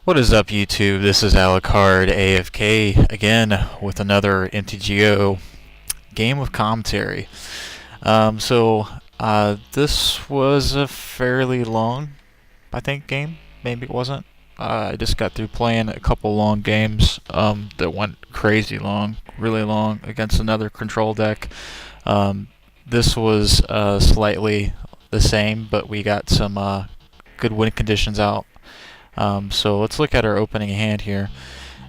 What is up, YouTube? This is Alucard AFK again with another MTGO game of commentary. This was a fairly long, I think, game. Maybe it wasn't. I just got through playing a couple long games that went crazy long, really long, against another control deck. This was slightly the same, but we got some good win conditions out. So let's look at our opening hand here.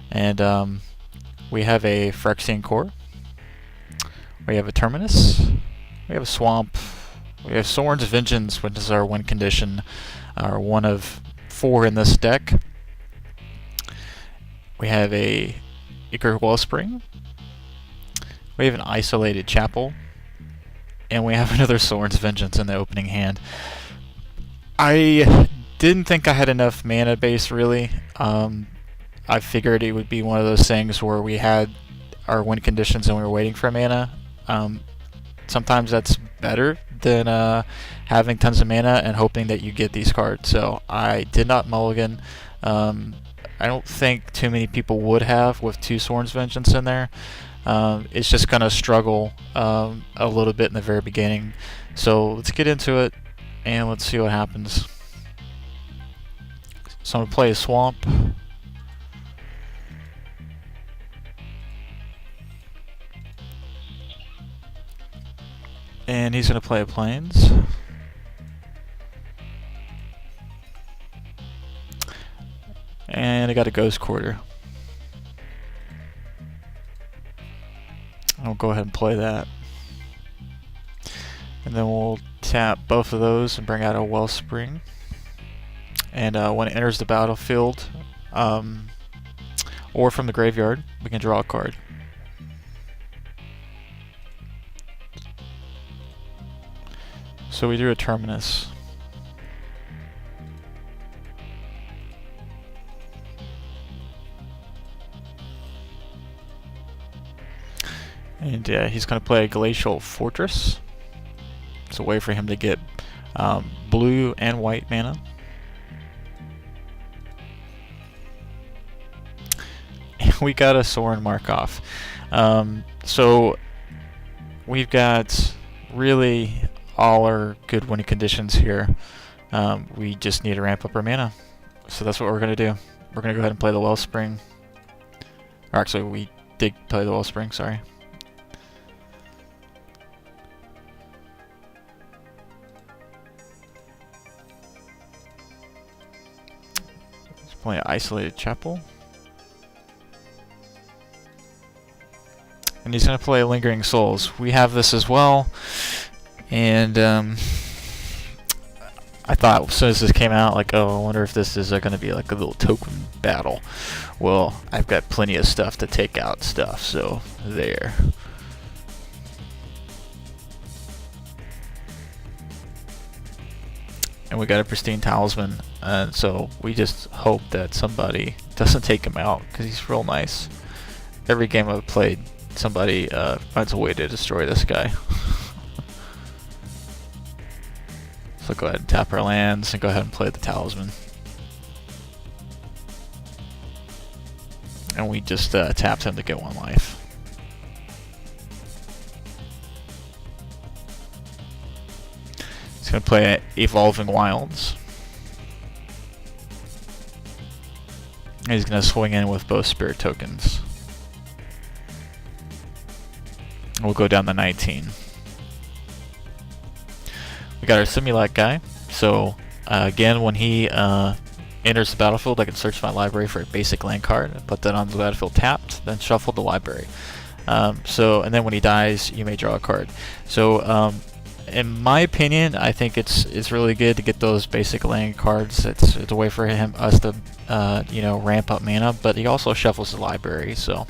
And we have a Phyrexian Core. We have a Terminus. We have a Swamp. We have Sorin's Vengeance, which is our win condition, one of 4 in this deck. We have a Ichor Wellspring. We have an Isolated Chapel. And we have another Sorin's Vengeance in the opening hand. I didn't think I had enough mana base, really. I figured it would be one of those things where we had our win conditions and we were waiting for mana. Sometimes that's better than having tons of mana and hoping that you get these cards. So I did not mulligan. I don't think too many people would have with 2 Sorin's Vengeance in there. It's just going to struggle a little bit in the very beginning. So let's get into it and let's see what happens. So I'm going to play a Swamp. And he's going to play a Plains. And I got a Ghost Quarter. I'll go ahead and play that. And then we'll tap both of those and bring out a Wellspring. And when it enters the battlefield, or from the graveyard, we can draw a card. So we do a Terminus. And he's going to play a Glacial Fortress. It's a way for him to get blue and white mana. We got a Sorin Markov. So we've got really all our good winning conditions here. We just need to ramp up our mana. So that's what we're going to do. We're going to go ahead and play the Wellspring. Or actually, we did play the Wellspring, sorry. Let's play an Isolated Chapel. And he's going to play Lingering Souls. We have this as well. And I thought as soon as this came out, like, oh, I wonder if this is going to be like a little token battle. Well, I've got plenty of stuff to take out stuff, so there. And we got a Pristine Talisman, and so we just hope that somebody doesn't take him out, because he's real nice. Every game I've played, somebody finds a way to destroy this guy. So go ahead and tap our lands and go ahead and play the Talisman. And we just tapped him to get 1 life. He's going to play Evolving Wilds. And he's going to swing in with both Spirit Tokens. We'll go down to 19. We got our Simulacr guy. So again, when he enters the battlefield, I can search my library for a basic land card, put that on the battlefield tapped, then shuffle the library. And then when he dies, you may draw a card. So in my opinion, I think it's really good to get those basic land cards. It's a way for us to ramp up mana, but he also shuffles the library, so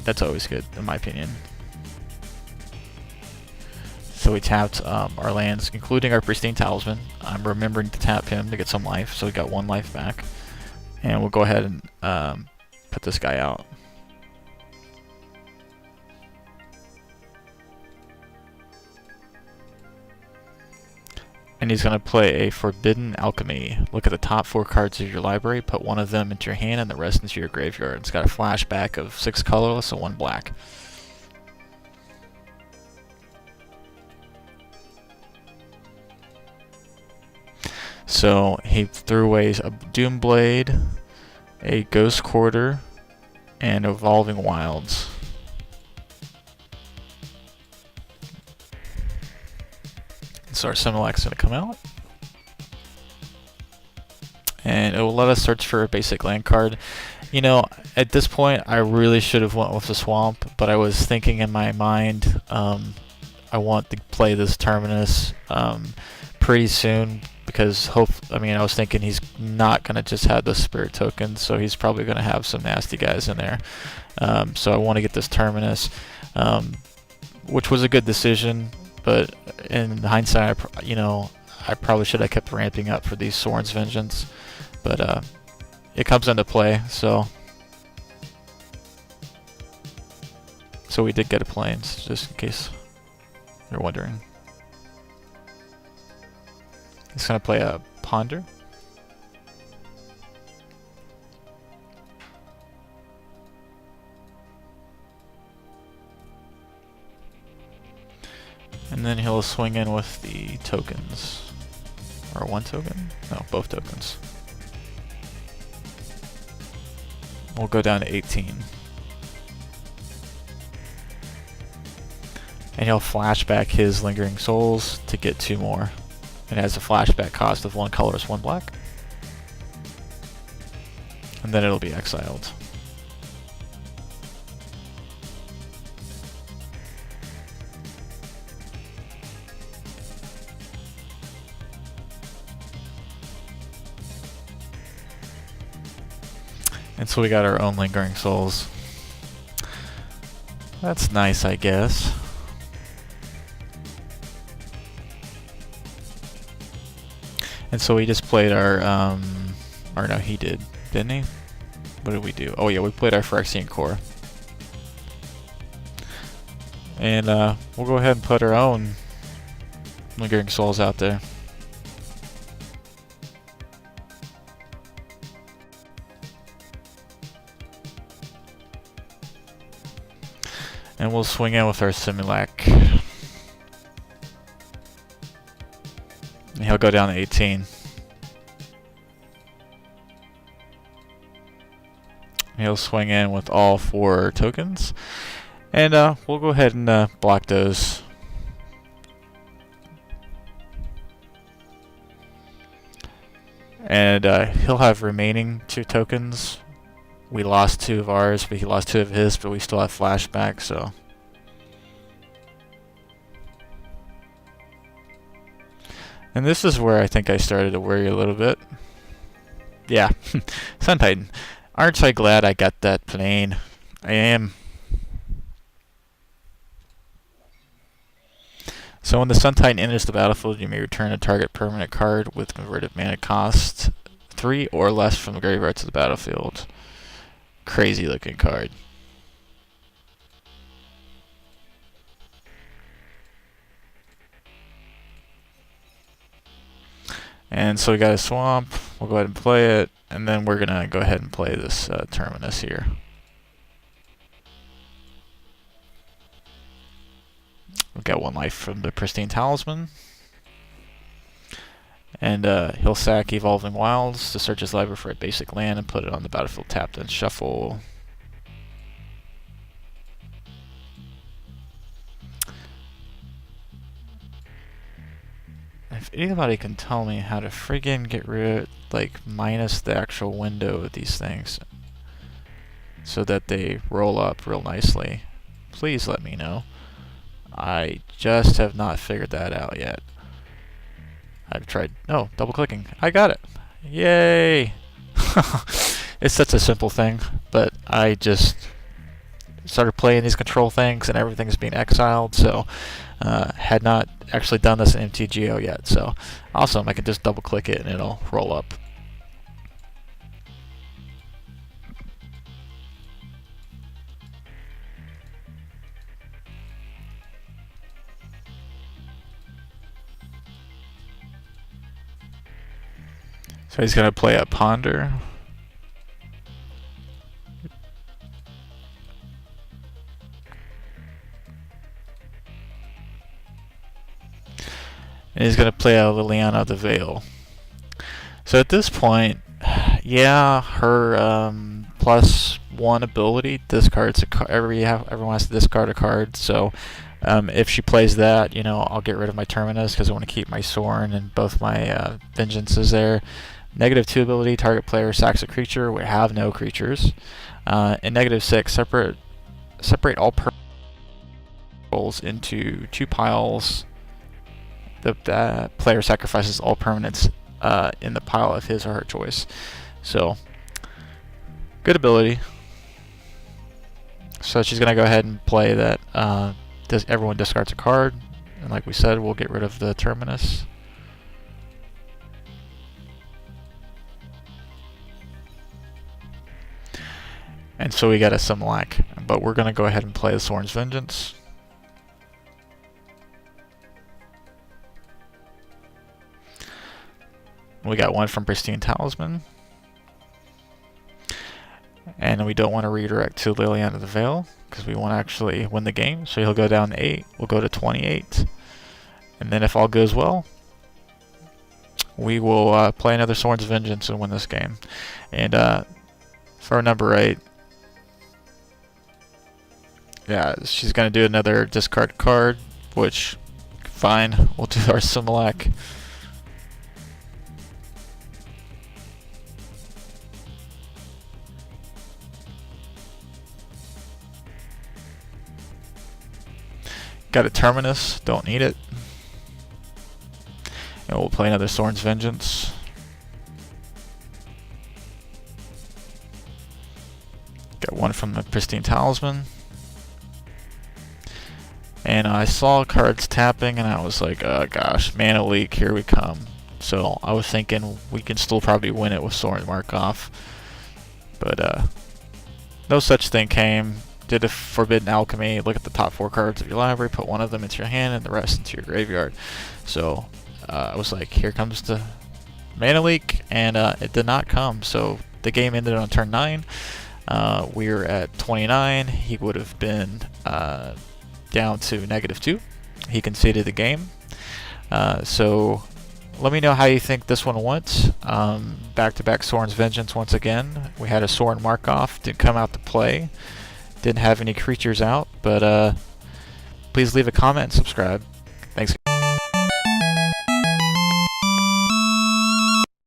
that's always good in my opinion. So we tapped our lands, including our Pristine Talisman. I'm remembering to tap him to get some life, so we got 1 life back. And we'll go ahead and put this guy out. And he's going to play a Forbidden Alchemy. Look at the top 4 cards of your library, put one of them into your hand and the rest into your graveyard. It's got a flashback of 6 colorless and 1 black. So he threw away a Doomblade, a Ghost Quarter, and Evolving Wilds. So our Similac's going to come out. And it will let us search for a basic land card. You know, at this point, I really should have went with the Swamp, but I was thinking in my mind, I want to play this Terminus pretty soon, because I was thinking he's not going to just have the Spirit tokens, so he's probably going to have some nasty guys in there. So I want to get this Terminus, which was a good decision. But in hindsight, I probably should have kept ramping up for these Sorin's Vengeance. But it comes into play, so we did get a Plains, just in case you're wondering. He's going to play a Ponder. And then he'll swing in with the tokens. Or 1 token? No, both tokens. We'll go down to 18. And he'll flashback his Lingering Souls to get 2 more. It has a flashback cost of 1 colorless, 1 black. And then it'll be exiled. And so we got our own Lingering Souls. That's nice, I guess. And so we just played our, or no, he did, didn't he? What did we do? Oh yeah, we played our Phyrexian Core. And we'll go ahead and put our own Lingering Souls out there. And we'll swing in with our Similac. And he'll go down to 18. He'll swing in with all 4 tokens. And we'll go ahead and block those. And he'll have remaining 2 tokens. We lost 2 of ours, but he lost 2 of his, but we still have flashback, so. And this is where I think I started to worry a little bit. Yeah, Sun Titan. Aren't I glad I got that plane? I am. So when the Sun Titan enters the battlefield, you may return a target permanent card with converted mana cost 3 or less from the graveyard to the battlefield. Crazy looking card. And so we got a Swamp. We'll go ahead and play it, and then we're gonna go ahead and play this Terminus here. We've got 1 life from the Pristine Talisman. And he'll sack Evolving Wilds to search his library for a basic land and put it on the battlefield tapped and shuffle. If anybody can tell me how to friggin' get rid, minus the actual window of these things so that they roll up real nicely, please let me know. I just have not figured that out yet. I've tried, double clicking. I got it. Yay! It's such a simple thing, but I just started playing these control things and everything's being exiled, so had not actually done this in MTGO yet, so awesome. I can just double click it and it'll roll up. So he's going to play a Ponder. And he's going to play a Liliana of the Veil. So at this point, yeah, her +1 ability discards a card. Everyone has to discard a card. So if she plays that, I'll get rid of my Terminus because I want to keep my Sorin and both my Vengeances there. -2 ability, target player sacks a creature. We have no creatures. And -6, separate all permanents into 2 piles. The player sacrifices all permanents in the pile of his or her choice. So, good ability. So she's going to go ahead and play that. Everyone discards a card. And like we said, we'll get rid of the Terminus. And so we got a Similac. But we're going to go ahead and play the Sorin's Vengeance. We got one from Pristine Talisman. And we don't want to redirect to Liliana of the Veil because we want to actually win the game. So he'll go down to 8. We'll go to 28. And then if all goes well, we will play another Sorin's Vengeance and win this game. And for number 8, yeah, she's going to do another discard card, which, fine, we'll do our Similac. Got a Terminus, don't need it. And we'll play another Sorin's Vengeance. Got one from the Pristine Talisman. And I saw cards tapping and I was like, oh gosh, Mana Leak, here we come. So I was thinking we can still probably win it with Sorin Markov. But no such thing came. Did a Forbidden Alchemy, look at the top 4 cards of your library, put one of them into your hand and the rest into your graveyard. So I was like, here comes the Mana Leak, and it did not come. So the game ended on turn 9. We were at 29. He would have been down to -2. He conceded the game. So let me know how you think this one went. Back-to-back Sorin's Vengeance once again. We had a Sorin Markov, didn't come out to play. Didn't have any creatures out, but please leave a comment and subscribe.